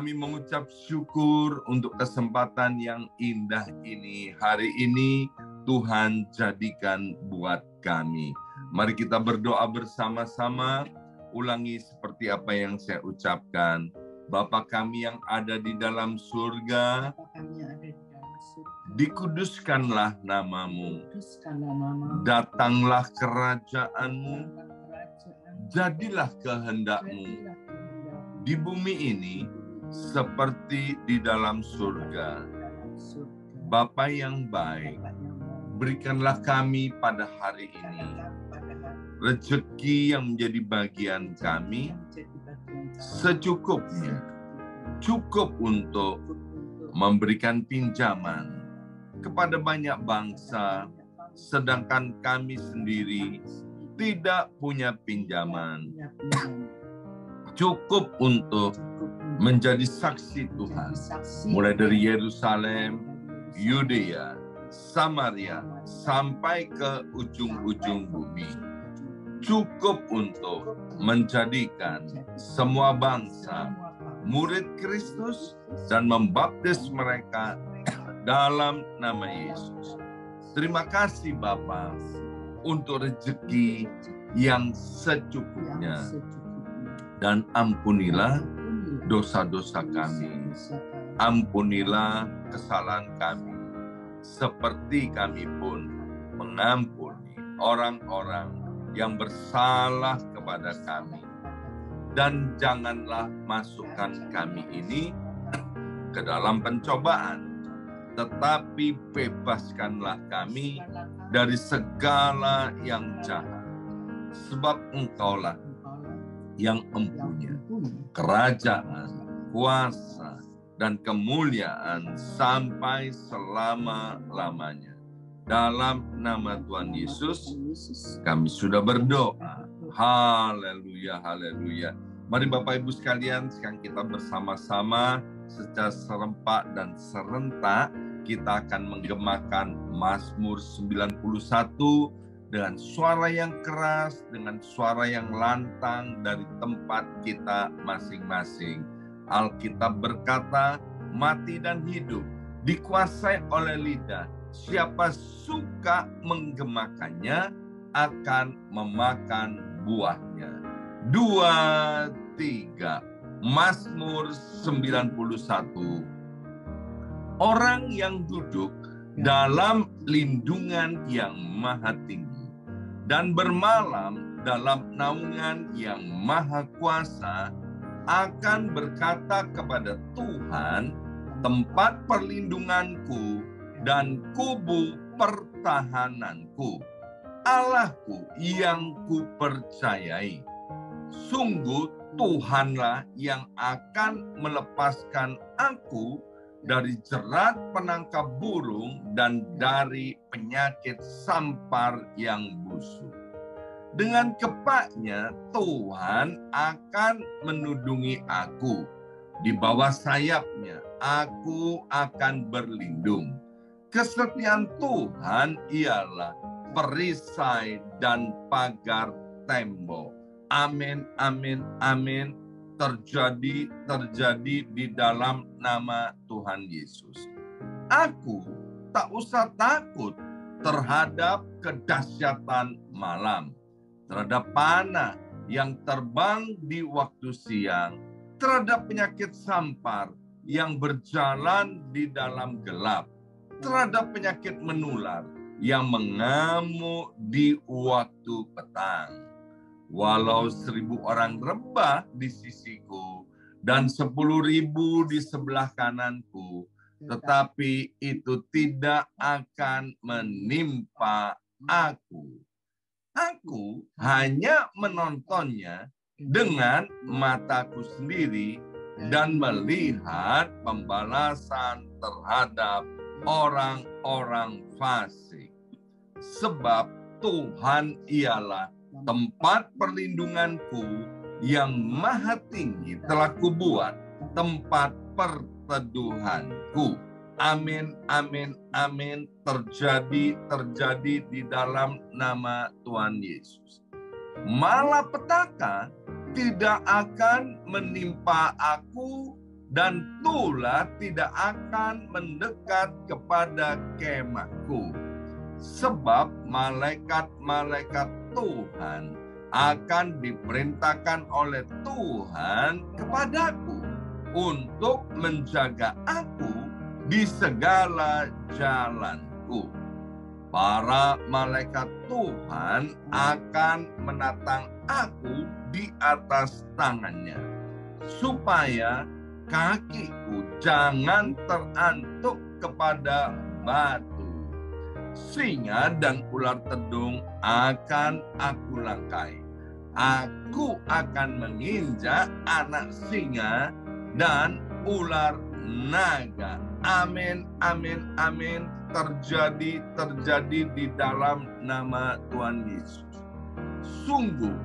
Kami mengucap syukur untuk kesempatan yang indah ini. Hari ini Tuhan jadikan buat kami. Mari kita berdoa bersama-sama. Ulangi seperti apa yang saya ucapkan. Bapa kami yang ada di dalam surga, dikuduskanlah namamu. Datanglah kerajaanmu. Jadilah kehendakmu di bumi ini seperti di dalam surga. Bapa yang baik, berikanlah kami pada hari ini rezeki yang menjadi bagian kami secukupnya, cukup untuk memberikan pinjaman kepada banyak bangsa, sedangkan kami sendiri tidak punya pinjaman. Cukup untuk menjadi saksi Tuhan, mulai dari Yerusalem, Yudea, Samaria, sampai ke ujung-ujung bumi. Cukup untuk menjadikan semua bangsa murid Kristus dan membaptis mereka dalam nama Yesus. Terima kasih Bapa untuk rezeki yang secukupnya. Dan ampunilah dosa-dosa kami. Ampunilah kesalahan kami. Seperti kami pun mengampuni orang-orang yang bersalah kepada kami. Dan janganlah masukkan kami ini ke dalam pencobaan. Tetapi bebaskanlah kami dari segala yang jahat. Sebab Engkaulah yang mempunyai kerajaan, kuasa, dan kemuliaan sampai selama-lamanya. Dalam nama Tuhan Yesus, kami sudah berdoa. Haleluya, haleluya. Mari Bapak Ibu sekalian, sekarang kita bersama-sama secara serempak dan serentak, kita akan menggemakan Mazmur 91 dengan suara yang keras, dengan suara yang lantang dari tempat kita masing-masing. Alkitab berkata, mati dan hidup dikuasai oleh lidah. Siapa suka menggemakannya akan memakan buahnya. 2, 3. Mazmur 91. Orang yang duduk dalam lindungan yang maha tinggi dan bermalam dalam naungan yang maha kuasa akan berkata kepada Tuhan, tempat perlindunganku dan kubu pertahananku, Allahku yang kupercayai. Sungguh Tuhanlah yang akan melepaskan aku dari jerat penangkap burung dan dari penyakit sampar yang busuk. Dengan kepaknya Tuhan akan menudungi aku. Di bawah sayapnya aku akan berlindung. Kesetiaan Tuhan ialah perisai dan pagar tembok. Amin, amin, amin. Terjadi di dalam nama Tuhan Yesus. Aku tak usah takut terhadap kedahsyatan malam, terhadap panah yang terbang di waktu siang, terhadap penyakit sampar yang berjalan di dalam gelap, terhadap penyakit menular yang mengamuk di waktu petang. Walau 1.000 orang rebah di sisiku dan 10.000 di sebelah kananku, tetapi itu tidak akan menimpa aku. Aku hanya menontonnya dengan mataku sendiri dan melihat pembalasan terhadap orang-orang fasik. Sebab Tuhan ialah tempat perlindunganku yang maha tinggi telah kubuat tempat perteduhanku. Amin, amin, amin. Terjadi di dalam nama Tuhan Yesus. Malapetaka tidak akan menimpa aku dan tulah tidak akan mendekat kepada kemahku. Sebab malaikat-malaikat Tuhan akan diperintahkan oleh Tuhan kepadaku untuk menjaga aku di segala jalanku. Para malaikat Tuhan akan menatang aku di atas tangannya, supaya kakiku jangan terantuk kepada batu. Singa dan ular tedung akan aku langkai. Aku akan menginjak anak singa dan ular naga. Amin, amin, amin. Terjadi di dalam nama Tuhan Yesus. Sungguh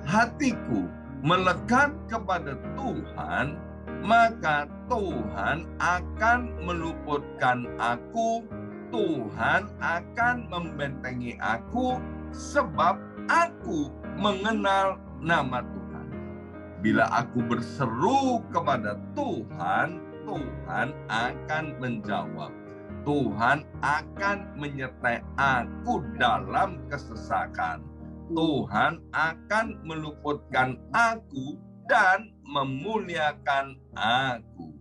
hatiku melekat kepada Tuhan, maka Tuhan akan meluputkan aku. Tuhan akan membentengi aku, sebab aku mengenal nama Tuhan. Bila aku berseru kepada Tuhan, Tuhan akan menjawab. Tuhan akan menyertai aku dalam kesesakan. Tuhan akan meluputkan aku dan memuliakan aku.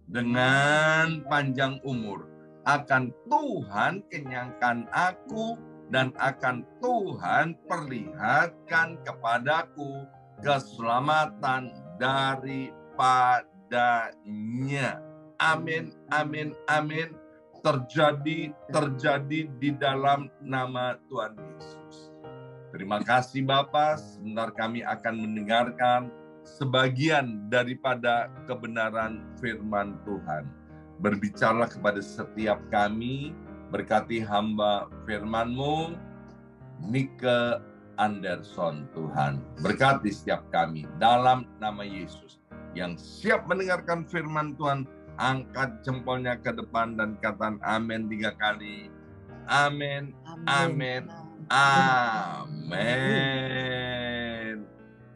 Dengan panjang umur akan Tuhan kenyangkan aku, dan akan Tuhan perlihatkan kepadaku keselamatan daripadanya. Amin, amin, amin. Terjadi di dalam nama Tuhan Yesus. Terima kasih Bapa. Sebentar kami akan mendengarkan sebagian daripada kebenaran firman Tuhan. Berbicaralah kepada setiap kami, berkati hamba firman-Mu, Nike Anderson Tuhan. Berkati setiap kami dalam nama Yesus. Yang siap mendengarkan firman Tuhan, angkat jempolnya ke depan dan katakan amin 3 kali. Amin, amin, amin.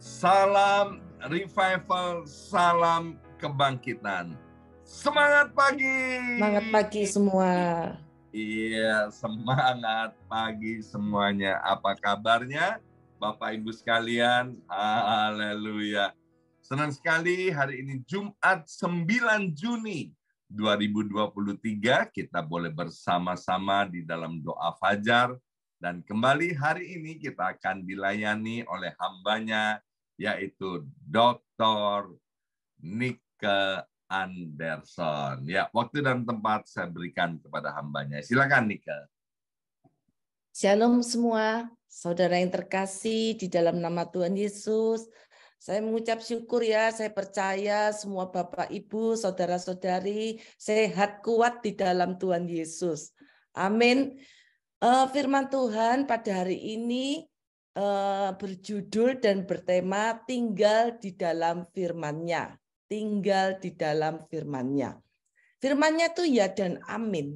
Salam revival, salam kebangkitan. Semangat pagi. Semangat pagi semua. Iya, semangat pagi semuanya. Apa kabarnya Bapak Ibu sekalian? Haleluya. Senang sekali hari ini Jumat 9 Juni 2023 kita boleh bersama-sama di dalam doa fajar. Dan kembali hari ini kita akan dilayani oleh hambanya, yaitu Dr. Nike Anderson. Ya, waktu dan tempat saya berikan kepada hambanya. Silakan Nike. Shalom semua, saudara yang terkasih di dalam nama Tuhan Yesus. Saya mengucap syukur ya, saya percaya semua Bapak, Ibu, Saudara-saudari sehat kuat di dalam Tuhan Yesus. Amin. Firman Tuhan pada hari ini berjudul dan bertema tinggal di dalam firman-Nya. Tinggal di dalam firman-Nya. Firman-Nya itu ya dan amin.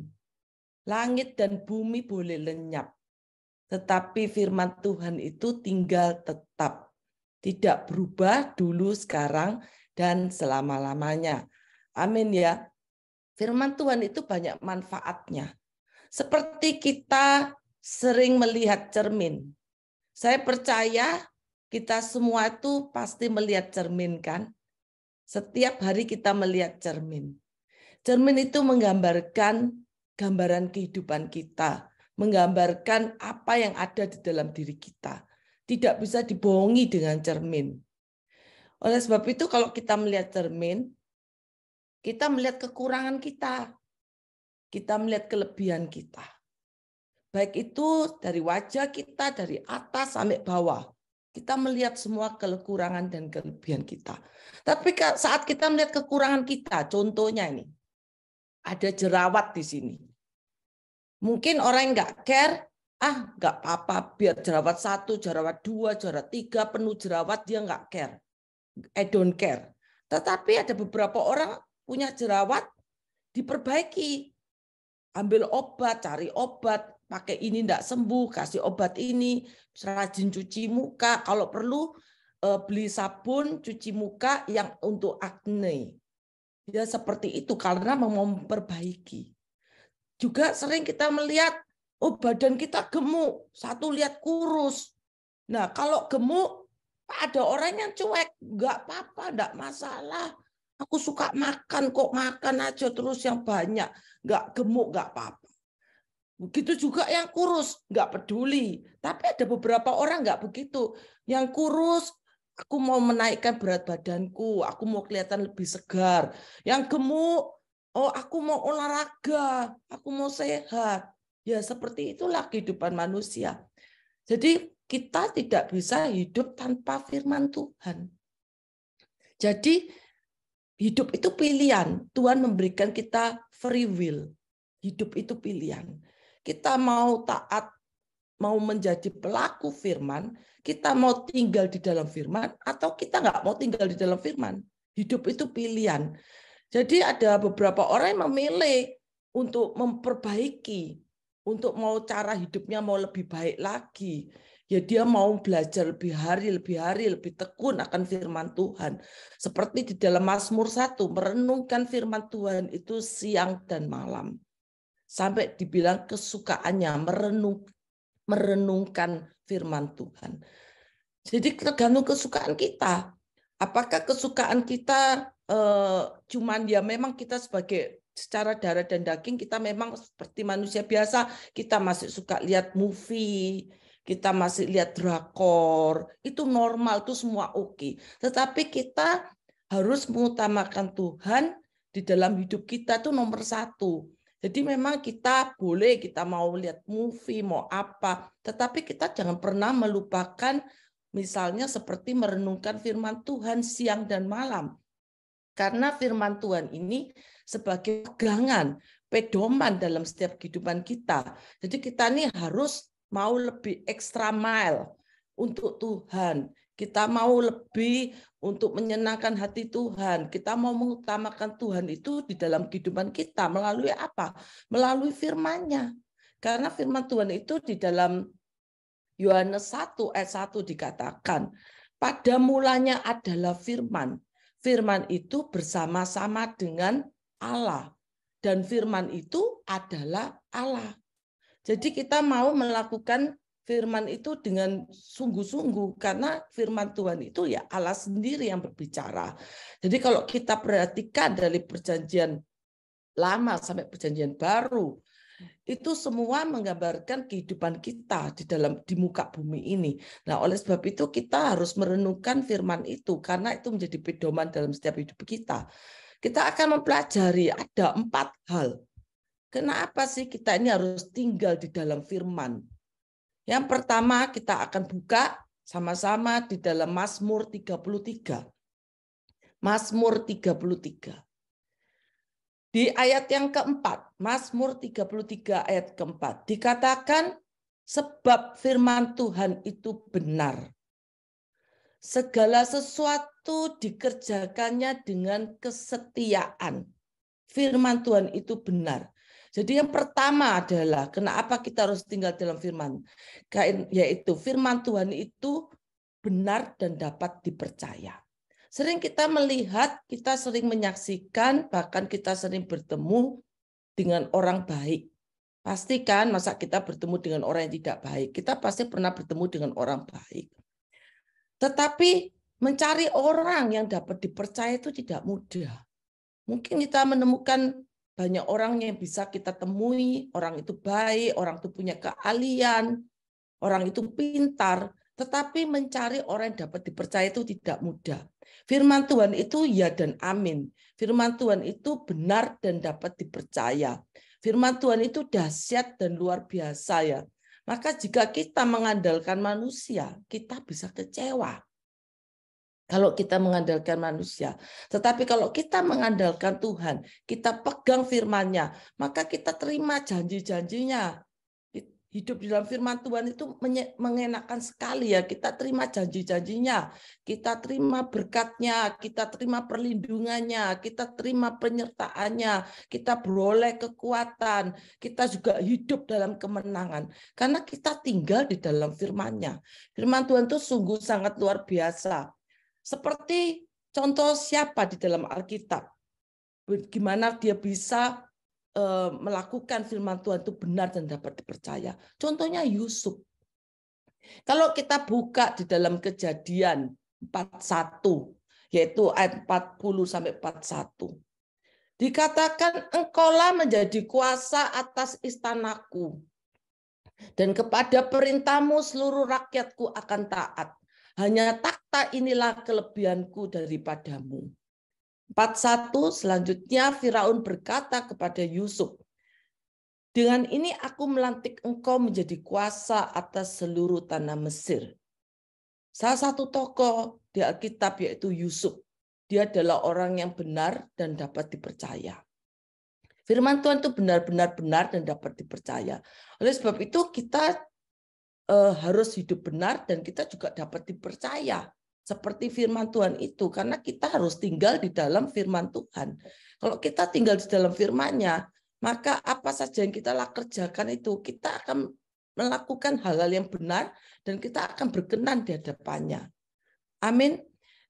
Langit dan bumi boleh lenyap. Tetapi firman Tuhan itu tinggal tetap. Tidak berubah dulu, sekarang, dan selama-lamanya. Amin ya. Firman Tuhan itu banyak manfaatnya. Seperti kita sering melihat cermin. Saya percaya kita semua itu pasti melihat cermin kan. Setiap hari kita melihat cermin. Cermin itu menggambarkan gambaran kehidupan kita. Menggambarkan apa yang ada di dalam diri kita. Tidak bisa dibohongi dengan cermin. Oleh sebab itu kalau kita melihat cermin, kita melihat kekurangan kita. Kita melihat kelebihan kita. Baik itu dari wajah kita, dari atas sampai bawah. Kita melihat semua kekurangan dan kelebihan kita. Tapi saat kita melihat kekurangan kita, contohnya ini, ada jerawat di sini. Mungkin orang yang nggak care, nggak apa-apa, biar jerawat 1, jerawat 2, jerawat 3, penuh jerawat, dia nggak care. I don't care. Tetapi ada beberapa orang punya jerawat, diperbaiki. Ambil obat, cari obat, pakai ini nggak sembuh, kasih obat ini, rajin cuci muka. Kalau perlu, beli sabun cuci muka yang untuk akne. Ya seperti itu karena mau memperbaiki. Juga sering kita melihat, oh badan kita gemuk, satu lihat kurus. Nah kalau gemuk, ada orang yang cuek, nggak apa-apa, nggak masalah. Aku suka makan kok, makan aja terus yang banyak, nggak gemuk, nggak apa-apa. Begitu juga yang kurus, nggak peduli. Tapi ada beberapa orang nggak begitu. Yang kurus, aku mau menaikkan berat badanku, aku mau kelihatan lebih segar. Yang gemuk, oh aku mau olahraga, aku mau sehat. Ya seperti itulah kehidupan manusia. Jadi kita tidak bisa hidup tanpa firman Tuhan. Jadi hidup itu pilihan. Tuhan memberikan kita free will. Hidup itu pilihan. Kita mau taat, mau menjadi pelaku firman, kita mau tinggal di dalam firman, atau kita nggak mau tinggal di dalam firman. Hidup itu pilihan. Jadi ada beberapa orang yang memilih untuk memperbaiki, untuk mau cara hidupnya mau lebih baik lagi. Ya dia mau belajar lebih hari, lebih tekun akan firman Tuhan. Seperti di dalam Mazmur 1, merenungkan firman Tuhan itu siang dan malam. Sampai dibilang kesukaannya merenungkan firman Tuhan. Jadi tergantung kesukaan kita. Apakah kesukaan kita cuman ya memang kita sebagai secara darah dan daging kita memang seperti manusia biasa, kita masih suka lihat movie, kita masih lihat drakor, itu normal, itu semua oke. Tetapi kita harus mengutamakan Tuhan di dalam hidup kita itu nomor satu. Jadi memang kita boleh, kita mau lihat movie, mau apa, tetapi kita jangan pernah melupakan misalnya seperti merenungkan firman Tuhan siang dan malam. Karena firman Tuhan ini sebagai pegangan, pedoman dalam setiap kehidupan kita. Jadi kita ini harus mau lebih extra mile untuk Tuhan. Kita mau lebih untuk menyenangkan hati Tuhan. Kita mau mengutamakan Tuhan itu di dalam kehidupan kita. Melalui apa? Melalui firman-Nya. Karena firman Tuhan itu di dalam Yohanes 1 ayat 1 dikatakan, pada mulanya adalah firman. Firman itu bersama-sama dengan Allah. Dan firman itu adalah Allah. Jadi kita mau melakukan firman itu dengan sungguh-sungguh karena firman Tuhan itu ya Allah sendiri yang berbicara. Jadi kalau kita perhatikan dari perjanjian lama sampai perjanjian baru, itu semua menggambarkan kehidupan kita di muka bumi ini. Nah, oleh sebab itu kita harus merenungkan firman itu karena itu menjadi pedoman dalam setiap hidup kita. Kita akan mempelajari ada 4 hal. Kenapa sih kita ini harus tinggal di dalam firman? Yang pertama kita akan buka sama-sama di dalam Mazmur 33. Mazmur 33. Di ayat yang keempat, Mazmur 33 ayat keempat, dikatakan sebab firman Tuhan itu benar. Segala sesuatu dikerjakannya dengan kesetiaan. Firman Tuhan itu benar. Jadi yang pertama adalah kenapa kita harus tinggal dalam firman, yaitu firman Tuhan itu benar dan dapat dipercaya. Sering kita melihat, kita sering menyaksikan, bahkan kita sering bertemu dengan orang baik. Pastikan masa kita bertemu dengan orang yang tidak baik. Kita pasti pernah bertemu dengan orang baik. Tetapi mencari orang yang dapat dipercaya itu tidak mudah. Mungkin kita menemukan banyak orang yang bisa kita temui, orang itu baik, orang itu punya keahlian, orang itu pintar, tetapi mencari orang yang dapat dipercaya itu tidak mudah. Firman Tuhan itu ya dan amin. Firman Tuhan itu benar dan dapat dipercaya. Firman Tuhan itu dahsyat dan luar biasa ya. Maka jika kita mengandalkan manusia, kita bisa kecewa. Kalau kita mengandalkan manusia. Tetapi kalau kita mengandalkan Tuhan, kita pegang firman-Nya, maka kita terima janji-janjinya. Hidup di dalam firman Tuhan itu mengenakan sekali ya. Kita terima janji-janjinya, kita terima berkat-Nya, kita terima perlindungannya, kita terima penyertaannya, kita beroleh kekuatan, kita juga hidup dalam kemenangan. Karena kita tinggal di dalam firman-Nya. Firman Tuhan itu sungguh sangat luar biasa. Seperti contoh siapa di dalam Alkitab? gimana dia bisa melakukan firman Tuhan itu benar dan dapat dipercaya. Contohnya Yusuf. Kalau kita buka di dalam Kejadian 41, yaitu ayat 40 sampai 41. Dikatakan, engkaulah menjadi kuasa atas istanaku, dan kepada perintahmu seluruh rakyatku akan taat. Hanya takhta inilah kelebihanku daripadamu. 41 selanjutnya Firaun berkata kepada Yusuf, dengan ini aku melantik engkau menjadi kuasa atas seluruh tanah Mesir. Salah satu tokoh di Alkitab yaitu Yusuf. Dia adalah orang yang benar dan dapat dipercaya. Firman Tuhan itu benar-benar benar dan dapat dipercaya. Oleh sebab itu kita harus hidup benar dan kita juga dapat dipercaya. Seperti firman Tuhan itu, karena kita harus tinggal di dalam firman Tuhan. Kalau kita tinggal di dalam firman-Nya, maka apa saja yang kita kerjakan itu, kita akan melakukan hal-hal yang benar dan kita akan berkenan di hadapannya. Amin.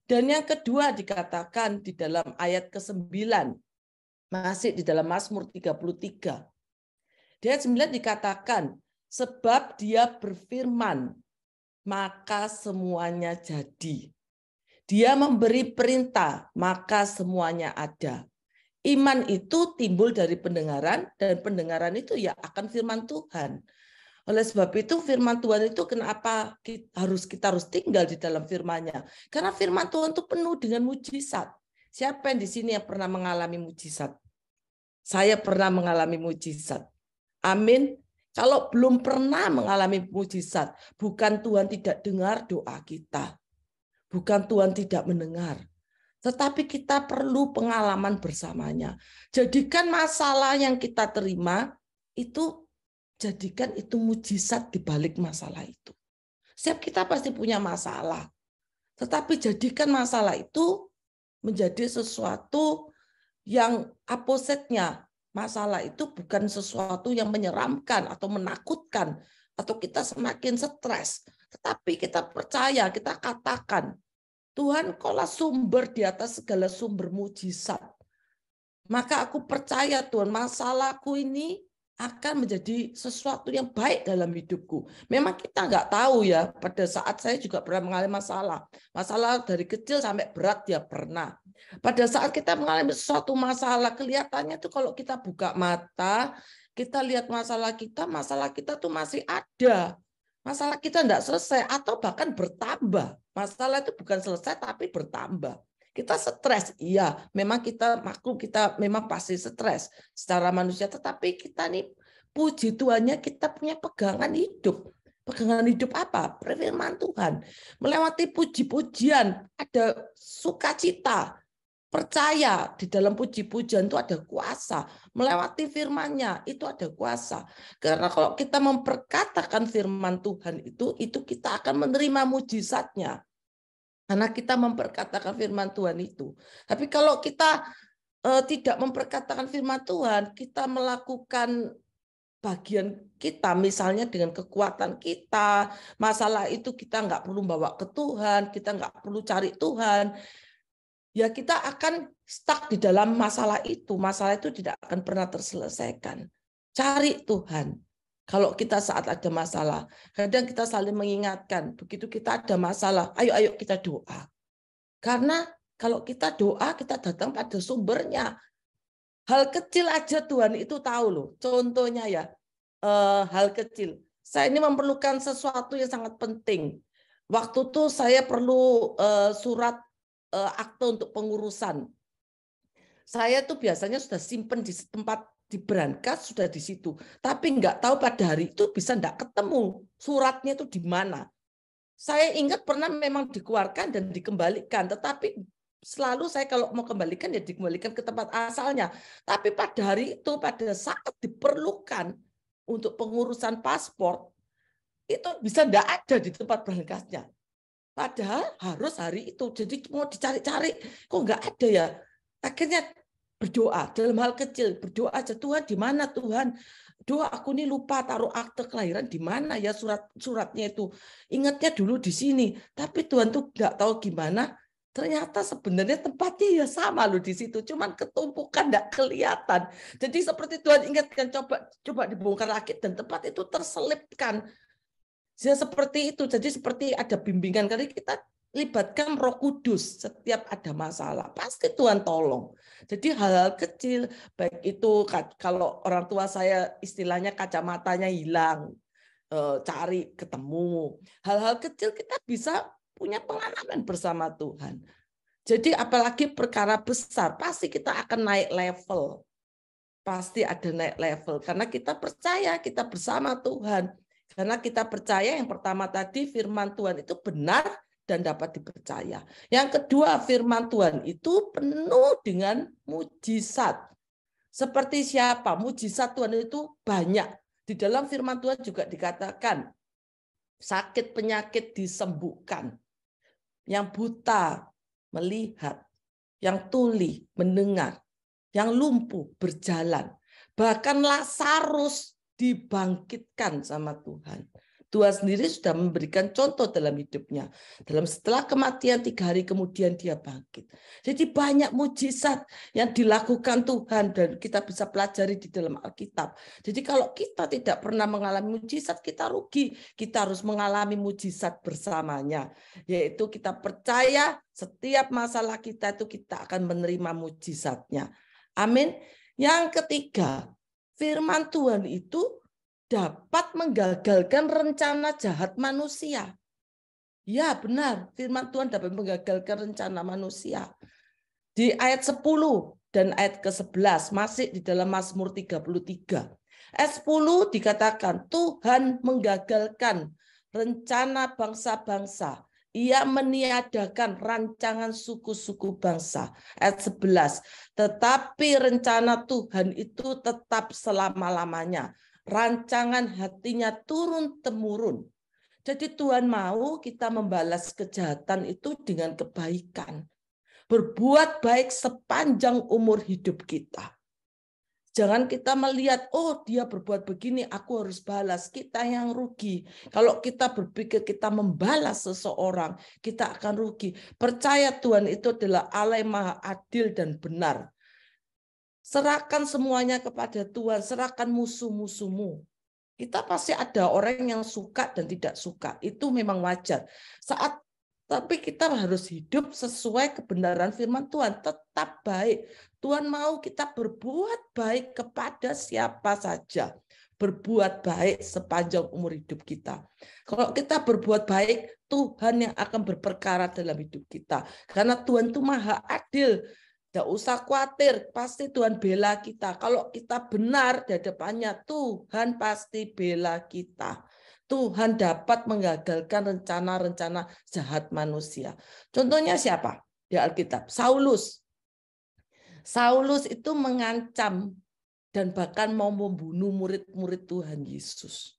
Dan yang kedua dikatakan di dalam ayat ke-9, masih di dalam Mazmur 33. Di ayat 9 dikatakan, sebab dia berfirman, maka semuanya jadi. Dia memberi perintah, maka semuanya ada. Iman itu timbul dari pendengaran, dan pendengaran itu ya akan firman Tuhan. Oleh sebab itu firman Tuhan itu kenapa kita harus tinggal di dalam firman-Nya? Karena firman Tuhan itu penuh dengan mujizat. Siapa yang di sini yang pernah mengalami mujizat? Saya pernah mengalami mujizat. Amin. Kalau belum pernah mengalami mujizat, bukan Tuhan tidak dengar doa kita. Bukan Tuhan tidak mendengar. Tetapi kita perlu pengalaman bersamanya. Jadikan masalah yang kita terima, itu jadikan itu mujizat di balik masalah itu. Setiap kita pasti punya masalah. Tetapi jadikan masalah itu menjadi sesuatu yang opposite-nya. Masalah itu bukan sesuatu yang menyeramkan atau menakutkan atau kita semakin stres, tetapi kita percaya, kita katakan, Tuhan, Kaulah sumber di atas segala sumber mujizat. Maka aku percaya Tuhan, masalahku ini akan menjadi sesuatu yang baik dalam hidupku. Memang kita nggak tahu ya, pada saat saya juga pernah mengalami masalah. Masalah dari kecil sampai berat ya pernah. Pada saat kita mengalami suatu masalah, kelihatannya tuh kalau kita buka mata, kita lihat masalah kita tuh masih ada. Masalah kita tidak selesai atau bahkan bertambah. Masalah itu bukan selesai tapi bertambah. Kita stres, iya, memang kita makhluk, kita memang pasti stres secara manusia, tetapi kita nih puji Tuhannya kita punya pegangan hidup. Pegangan hidup apa? Firman Tuhan. Melewati puji-pujian, ada sukacita. Percaya di dalam puji-pujian itu ada kuasa. Melewati firman-Nya itu ada kuasa. Karena kalau kita memperkatakan firman Tuhan itu kita akan menerima mujizatnya. Karena kita memperkatakan firman Tuhan itu. Tapi kalau kita tidak memperkatakan firman Tuhan, kita melakukan bagian kita, misalnya dengan kekuatan kita, masalah itu kita nggak perlu bawa ke Tuhan, kita nggak perlu cari Tuhan, ya kita akan stuck di dalam masalah itu. Masalah itu tidak akan pernah terselesaikan. Cari Tuhan. Kalau kita saat ada masalah, kadang kita saling mengingatkan, begitu kita ada masalah, ayo kita doa. Karena kalau kita doa, kita datang pada sumbernya. Hal kecil aja Tuhan itu tahu loh. Contohnya ya, hal kecil. Saya ini memerlukan sesuatu yang sangat penting. Waktu itu saya perlu surat akte untuk pengurusan. Saya tuh biasanya sudah simpen di tempat di berangkas, sudah di situ. Tapi nggak tahu pada hari itu bisa nggak ketemu suratnya itu di mana. Saya ingat pernah memang dikeluarkan dan dikembalikan, tetapi selalu saya kalau mau kembalikan ya dikembalikan ke tempat asalnya. Tapi pada hari itu, pada saat diperlukan untuk pengurusan paspor, itu bisa nggak ada di tempat berangkasnya. Padahal harus hari itu. Jadi mau dicari-cari, kok nggak ada ya. Akhirnya berdoa dalam hal kecil, berdoa aja, Tuhan di mana Tuhan? Doa aku ini lupa taruh akte kelahiran di mana ya suratnya itu. Ingatnya dulu di sini, tapi Tuhan tuh nggak tahu gimana. Ternyata sebenarnya tempatnya ya sama loh di situ, cuman ketumpukan enggak kelihatan. Jadi seperti Tuhan ingatkan, coba dibongkar lagi dan tempat itu terselipkan. Ya seperti itu. Jadi seperti ada bimbingan, kali kita libatkan Roh Kudus setiap ada masalah. Pasti Tuhan tolong. Jadi hal-hal kecil, baik itu kalau orang tua saya istilahnya kacamatanya hilang, cari ketemu. Hal-hal kecil kita bisa punya pengalaman bersama Tuhan. Jadi apalagi perkara besar, pasti kita akan naik level. Pasti ada naik level. Karena kita percaya kita bersama Tuhan. Karena kita percaya yang pertama tadi firman Tuhan itu benar dan dapat dipercaya. Yang kedua, firman Tuhan itu penuh dengan mujizat. Seperti siapa? Mujizat Tuhan itu banyak. Di dalam firman Tuhan juga dikatakan, sakit penyakit disembuhkan. Yang buta melihat, yang tuli mendengar, yang lumpuh berjalan. Bahkan Lazarus dibangkitkan sama Tuhan. Tuhan sendiri sudah memberikan contoh dalam hidupnya. Setelah kematian 3 hari kemudian dia bangkit. Jadi banyak mujizat yang dilakukan Tuhan dan kita bisa pelajari di dalam Alkitab. Jadi kalau kita tidak pernah mengalami mujizat, kita rugi. Kita harus mengalami mujizat bersamanya. Yaitu kita percaya setiap masalah kita itu kita akan menerima mujizatnya. Amin. Yang ketiga, firman Tuhan itu dapat menggagalkan rencana jahat manusia. Ya benar, firman Tuhan dapat menggagalkan rencana manusia. Di ayat 10 dan ayat ke-11, masih di dalam Mazmur 33. Ayat 10 dikatakan, Tuhan menggagalkan rencana bangsa-bangsa. Ia meniadakan rancangan suku-suku bangsa. Ayat 11, tetapi rencana Tuhan itu tetap selama-lamanya. Rancangan hatinya turun-temurun. Jadi Tuhan mau kita membalas kejahatan itu dengan kebaikan. Berbuat baik sepanjang umur hidup kita. Jangan kita melihat, oh dia berbuat begini, aku harus balas. Kita yang rugi. Kalau kita berpikir kita membalas seseorang, kita akan rugi. Percaya Tuhan itu adalah Allah yang maha adil dan benar. Serahkan semuanya kepada Tuhan, serahkan musuh-musuhmu. Kita pasti ada orang yang suka dan tidak suka. Itu memang wajar. Tapi kita harus hidup sesuai kebenaran firman Tuhan. Tetap baik. Tuhan mau kita berbuat baik kepada siapa saja. Berbuat baik sepanjang umur hidup kita. Kalau kita berbuat baik, Tuhan yang akan berperkara dalam hidup kita. Karena Tuhan itu maha adil. Tidak usah khawatir, pasti Tuhan bela kita. Kalau kita benar di hadapannya, Tuhan pasti bela kita. Tuhan dapat menggagalkan rencana-rencana jahat manusia. Contohnya siapa? Di Alkitab, Saulus. Saulus itu mengancam dan bahkan mau membunuh murid-murid Tuhan Yesus.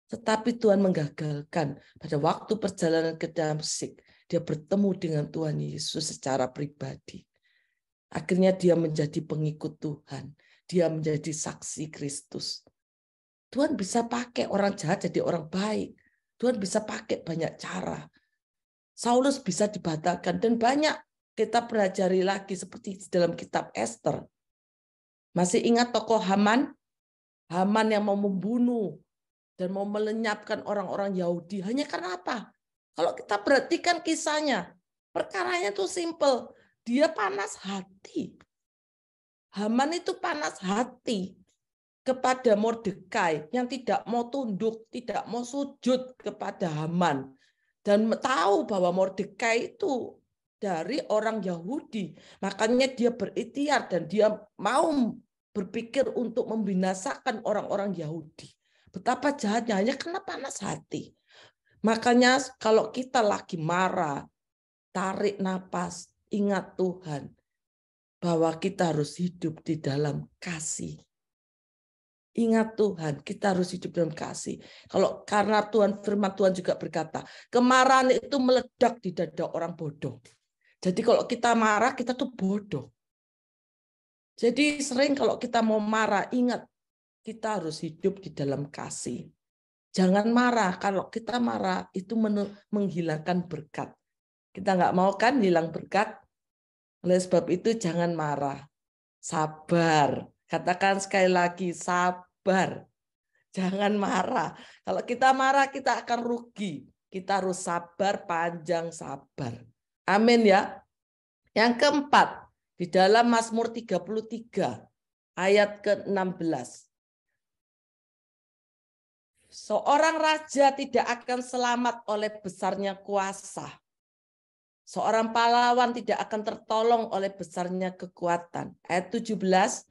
Tetapi Tuhan menggagalkan. Pada waktu perjalanan ke Damsyik, dia bertemu dengan Tuhan Yesus secara pribadi. Akhirnya dia menjadi pengikut Tuhan. Dia menjadi saksi Kristus. Tuhan bisa pakai orang jahat jadi orang baik. Tuhan bisa pakai banyak cara. Saulus bisa dibatalkan dan banyak kita pelajari lagi seperti di dalam kitab Esther. Masih ingat tokoh Haman? Haman yang mau membunuh dan mau melenyapkan orang-orang Yahudi. Hanya karena apa? Kalau kita perhatikan kisahnya, perkaranya itu simple. Dia panas hati. Haman itu panas hati kepada Mordekai yang tidak mau tunduk, tidak mau sujud kepada Haman. Dan tahu bahwa Mordekai itu dari orang Yahudi. Makanya dia berikhtiar dan dia mau berpikir untuk membinasakan orang-orang Yahudi. Betapa jahatnya, hanya karena panas hati. Makanya kalau kita lagi marah, tarik napas, ingat Tuhan bahwa kita harus hidup di dalam kasih. Ingat Tuhan, kita harus hidup dalam kasih. Kalau karena Tuhan, firman Tuhan juga berkata, kemarahan itu meledak di dada orang bodoh. Jadi kalau kita marah, kita tuh bodoh. Jadi sering kalau kita mau marah, ingat kita harus hidup di dalam kasih. Jangan marah. Kalau kita marah, itu menghilangkan berkat. Kita nggak mau kan hilang berkat? Oleh sebab itu jangan marah. Sabar. Katakan sekali lagi, sabar. Jangan marah. Kalau kita marah, kita akan rugi. Kita harus sabar, panjang sabar. Amin ya. Yang keempat, di dalam Mazmur 33, ayat ke-16. Seorang raja tidak akan selamat oleh besarnya kuasa. Seorang pahlawan tidak akan tertolong oleh besarnya kekuatan. Ayat 17,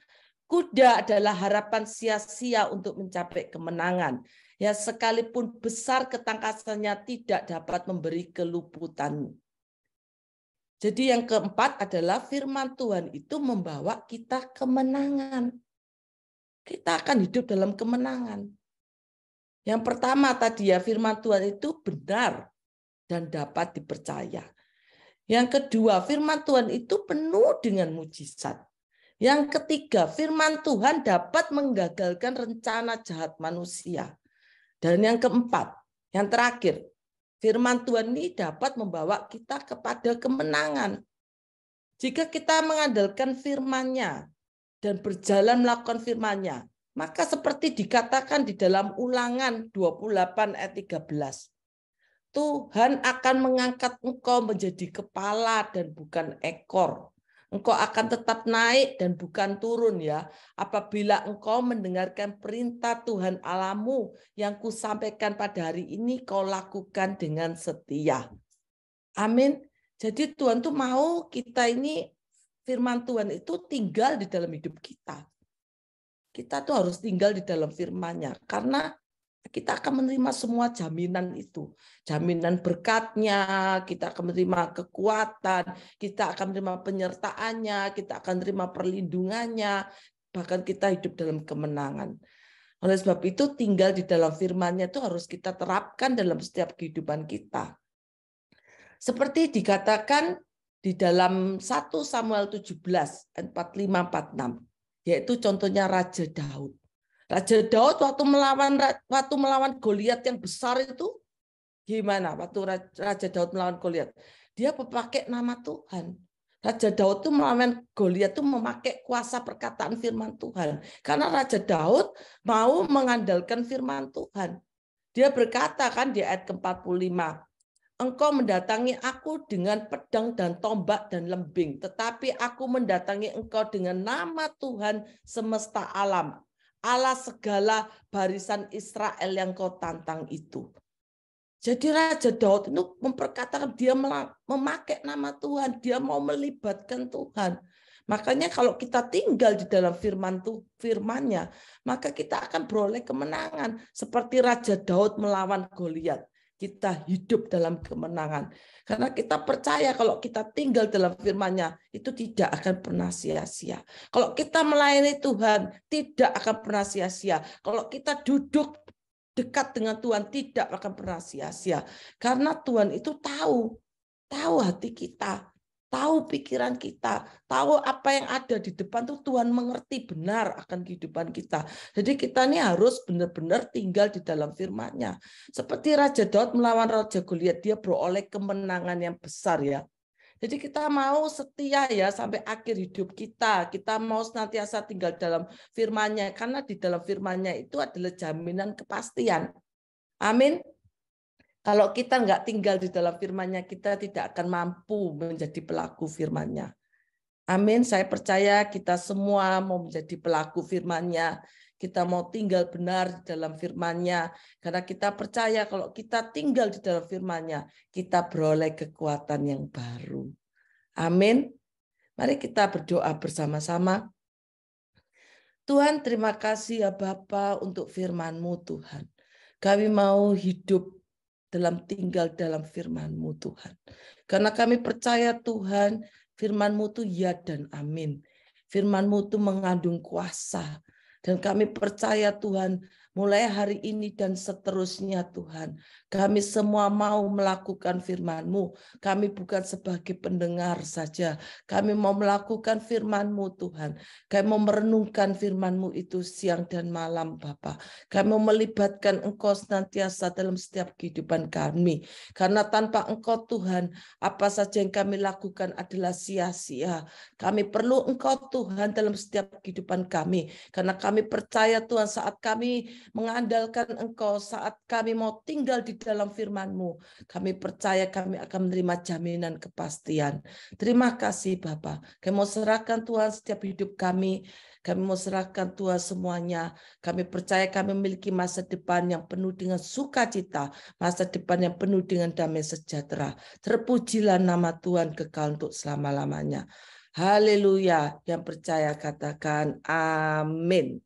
kuda adalah harapan sia-sia untuk mencapai kemenangan. Ya sekalipun besar ketangkasannya tidak dapat memberi keluputan. Jadi yang keempat adalah firman Tuhan itu membawa kita kemenangan. Kita akan hidup dalam kemenangan. Yang pertama tadi ya, firman Tuhan itu benar dan dapat dipercaya. Yang kedua, firman Tuhan itu penuh dengan mujizat. Yang ketiga, firman Tuhan dapat menggagalkan rencana jahat manusia. Dan yang keempat, yang terakhir, firman Tuhan ini dapat membawa kita kepada kemenangan. Jika kita mengandalkan firman-Nya dan berjalan melakukan firman-Nya, maka seperti dikatakan di dalam Ulangan 28 ayat 13. Tuhan akan mengangkat engkau menjadi kepala dan bukan ekor. Engkau akan tetap naik dan bukan turun ya. Apabila engkau mendengarkan perintah Tuhan Allahmu yang kusampaikan pada hari ini, kau lakukan dengan setia. Amin. Jadi Tuhan tuh mau kita ini, firman Tuhan itu tinggal di dalam hidup kita. Kita tuh harus tinggal di dalam firman-Nya. Karena kita akan menerima semua jaminan itu. Jaminan berkatnya, kita akan menerima kekuatan, kita akan menerima penyertaannya, kita akan menerima perlindungannya, bahkan kita hidup dalam kemenangan. Oleh sebab itu tinggal di dalam firman-Nya itu harus kita terapkan dalam setiap kehidupan kita. Seperti dikatakan di dalam 1 Samuel 17, 45-46, yaitu contohnya Raja Daud. Raja Daud waktu melawan Goliat yang besar itu gimana? Waktu Raja Daud melawan Goliat, dia memakai nama Tuhan. Raja Daud itu melawan Goliat itu memakai kuasa perkataan firman Tuhan. Karena Raja Daud mau mengandalkan firman Tuhan. Dia berkata kan di ayat ke-45, engkau mendatangi aku dengan pedang dan tombak dan lembing, tetapi aku mendatangi engkau dengan nama Tuhan semesta alam, Allah segala barisan Israel yang kau tantang itu. Jadi Raja Daud itu memperkatakan dia memakai nama Tuhan, dia mau melibatkan Tuhan. Makanya kalau kita tinggal di dalam firman-Nya, maka kita akan beroleh kemenangan. Seperti Raja Daud melawan Goliat, kita hidup dalam kemenangan. Karena kita percaya kalau kita tinggal dalam firman-Nya, itu tidak akan pernah sia-sia. Kalau kita melayani Tuhan, tidak akan pernah sia-sia. Kalau kita duduk dekat dengan Tuhan, tidak akan pernah sia-sia. Karena Tuhan itu tahu hati kita, tahu pikiran kita, tahu apa yang ada di depan tuh Tuhan mengerti benar akan kehidupan kita. Jadi kita ini harus benar-benar tinggal di dalam firman-Nya. Seperti Raja Daud melawan Raja Goliat, dia beroleh kemenangan yang besar ya. Jadi kita mau setia ya sampai akhir hidup kita. Kita mau senantiasa tinggal dalam firman-Nya. Karena di dalam firman-Nya itu adalah jaminan kepastian. Amin. Kalau kita nggak tinggal di dalam firman-Nya, kita tidak akan mampu menjadi pelaku firman-Nya. Amin. Saya percaya kita semua mau menjadi pelaku firman-Nya. Kita mau tinggal benar di dalam firman-Nya. Karena kita percaya kalau kita tinggal di dalam firman-Nya, kita beroleh kekuatan yang baru. Amin. Mari kita berdoa bersama-sama. Tuhan, terima kasih ya Bapa untuk firman-Mu Tuhan. Kami mau hidup tinggal dalam firman-Mu Tuhan. Karena kami percaya Tuhan, firman-Mu itu ya dan amin. Firman-Mu itu mengandung kuasa. Dan kami percaya Tuhan, mulai hari ini dan seterusnya Tuhan. Kami semua mau melakukan firman-Mu. Kami bukan sebagai pendengar saja. Kami mau melakukan firman-Mu Tuhan. Kami mau merenungkan firman-Mu itu siang dan malam Bapa. Kami mau melibatkan Engkau senantiasa dalam setiap kehidupan kami. Karena tanpa Engkau Tuhan, apa saja yang kami lakukan adalah sia-sia. Kami perlu Engkau Tuhan dalam setiap kehidupan kami. Karena kami percaya Tuhan, saat kami mengandalkan Engkau, saat kami mau tinggal di dalam firman-Mu, kami percaya kami akan menerima jaminan kepastian. Terima kasih Bapa. Kami mau serahkan Tuhan setiap hidup kami. Kami mau serahkan Tuhan semuanya. Kami percaya kami memiliki masa depan yang penuh dengan sukacita, masa depan yang penuh dengan damai sejahtera. Terpujilah nama Tuhan kekal untuk selama-lamanya. Haleluya. Yang percaya katakan amin.